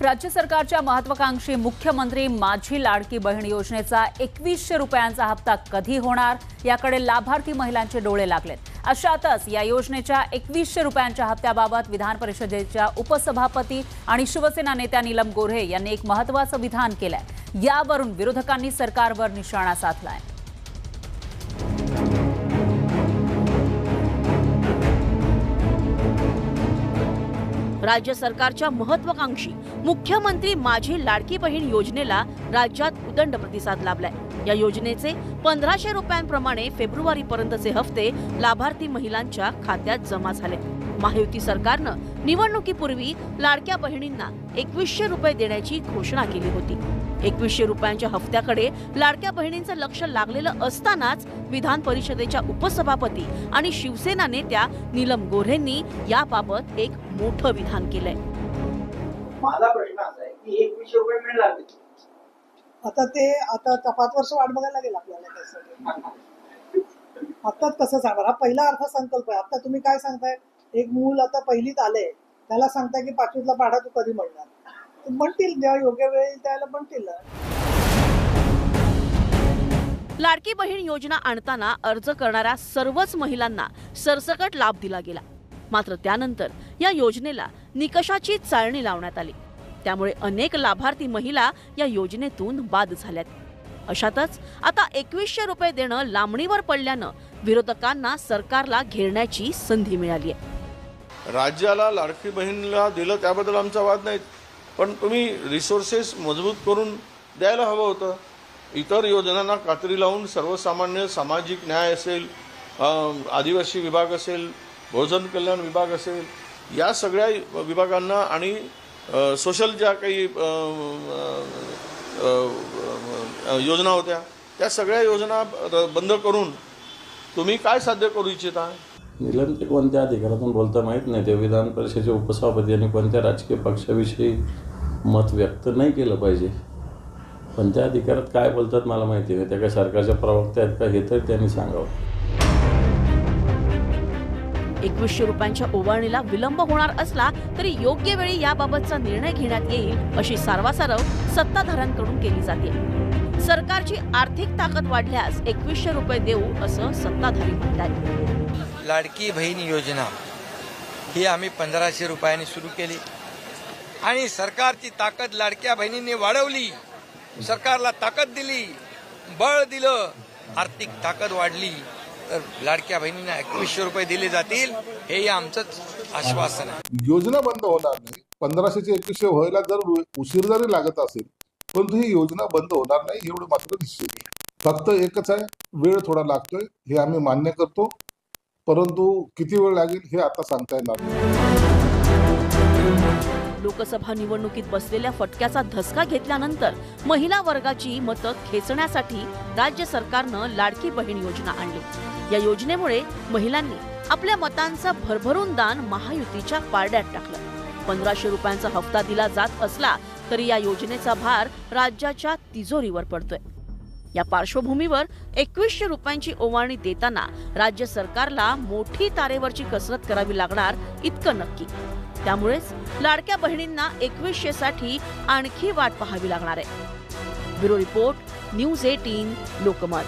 राज्य सरकारच्या महत्त्वाकांक्षी मुख्यमंत्री माझी लाडकी बहीण योजनेचा 2100 रुपयांचा हप्ता कधी होणार याकडे लाभार्थी महिलांचे डोळे लागलेत। अशातच या योजनेच्या 2100 रुपयांच्या हप्त्याबाबत विधान परिषदेच्या उपसभापती आणि शिवसेना नेत्या नीलम गोऱ्हे यांनी एक महत्त्वाचं विधान केलंय। यावरून विरोधकांनी सरकारवर निशाणा साधलाय। राज्य सरकारच्या महत्त्वाकांक्षी मुख्यमंत्री माझी लाडकी बहीण योजनेला राज्यात उदंड प्रतिसाद लाभलाय। या योजनेचे 1500 रुपयांप्रमाणे फेब्रुवारीपर्यंतचे हप्ते लाभार्थी महिलांच्या खात्यात जमा झाले। महायुती सरकारनं निवडणुकीपूर्वी लाडक्या बहिणींना 2100 रुपये देण्याची घोषणा केली होती। 2100 रुपयांच्या हप्त्याकडे लाडक्या बहिणींचं लक्ष लागलेलं असतानाच विधान परिषदेच्या उपसभापती आणि शिवसेना नेत्या नीलम गोऱ्हेंनी याबाबत एक मोठं विधान केलंय। माझा प्रश्न असा आहे की 2100 रुपये मिळणार आता 5 वर्ष वाट बघायला लागेल आपल्याला कसं आता कसं सांगणार। हा पहिला अर्थसंकल्प आहे। आता तुम्ही काय सांगताय, एक मूल आता पहिलीत आले त्याला सांगताय की 5वीतला पाढा तू कधी म्हणणार, म्हणतील जेव्हा योग्य वेळ त्याला म्हणतील। लाडकी बहीण योजना आणताना अर्ज करणाऱ्या सर्वच महिलांना सरसकट लाभ दिला गेला। मात्र त्यानंतर या योजनेला निकषाची चाळणी लावण्यात आली। त्यामुळे अनेक लाभार्थी महिला या योजनेतून बाद झाल्यात। अशातच आता 2100 रुपये देणं लांबणीवर पडल्यानं विरोधकांना सरकारला घेरण्याची संधी मिळाली आहे। राज्याला लाडकी बहीणला दिलं त्याबद्दल आमचा वाद नाही, पण तुम्ही रिसोर्सेस मजबूत करून द्यायला हवं होतं। इतर योजनांना कात्री लावून सर्वसामान्य सामाजिक न्याय असेल, आदिवासी विभाग असेल, बहुजन कल्याण विभाग असेल, या सगळ्या विभागांना आणि सोशल ज्या काही योजना होत्या त्या सगळ्या योजना बंद करून तुम्ही काय साध्य करू इच्छिता? नीलम ते कोणत्या अधिकारातून बोलता माहीत नाही। ते विधान परिषदेचे उपसभापती आणि कोणत्या राजकीय पक्षाविषयी मत व्यक्त नाही केलं पाहिजे, पण त्या अधिकारात काय बोलतात मला माहिती नाही। त्या काय सरकारच्या प्रवक्त्या आहेत का हे तर त्यांनी सांगावं। 2100 रुपयांच्या ओवाळणीला विलंब होणार असला तरी योग्य वेळी याबाबतचा निर्णय घेण्यात येईल अशी सारवासारव सत्ताधाऱ्यांकडून केली जाते। सरकारची आर्थिक ताकद वाढल्यास 2100 रुपये देऊ असं सत्ताधारी म्हणतात। लाडकी बहीण योजना ही आम्ही 1500 रुपयांनी सुरू केली आणि सरकारची ताकद लाडक्या बहिणींनी वाढवली, सरकारला ताकद दिली, बळ दिलं, आर्थिक ताकद वाढली तर लाडक्या बहिणींना 2100 रुपये दिले जातील हे आमचंच आश्वासन आहे। योजना बंद होणार नाही। 1500 चे 2100 व्हायला जर उशीर जरी लागत असेल परंतु ही योजना बंद होणार नाही एवढं मात्र निश्चित आहे। फक्त एकच आहे, वेळ थोडा लागतोय हे आम्ही मान्य करतो, परंतु किती वेळ लागेल हे आता सांगता येणार नाही। लोकसभा निवडणुकीत बसलेल्या फटक्याचा धसका घेतल्यानंतर महिला वर्गाची मतं खेचण्यासाठी राज्य सरकारनं लाडकी बहीण योजना आणली। या योजनेमुळे महिलांनी आपल्या मतांचं भरभरून दान महायुतीच्या पारड्यात टाकलं। 1500 रुपयांचा हप्ता दिला जात असला तरी या योजनेचा भार राज्याच्या तिजोरीवर पडतोय। या पार्श्वभूमीवर 2100 रुपयांची ओवाळणी देताना राज्य सरकारला मोठी तारेवरची कसरत करावी लागणार इतकं नक्की। त्यामुळेच लाडक्या बहिणींना 2100 साठी आणखी वाट पाहावी लागणार आहे। Bureau report, news 18 Lokmat.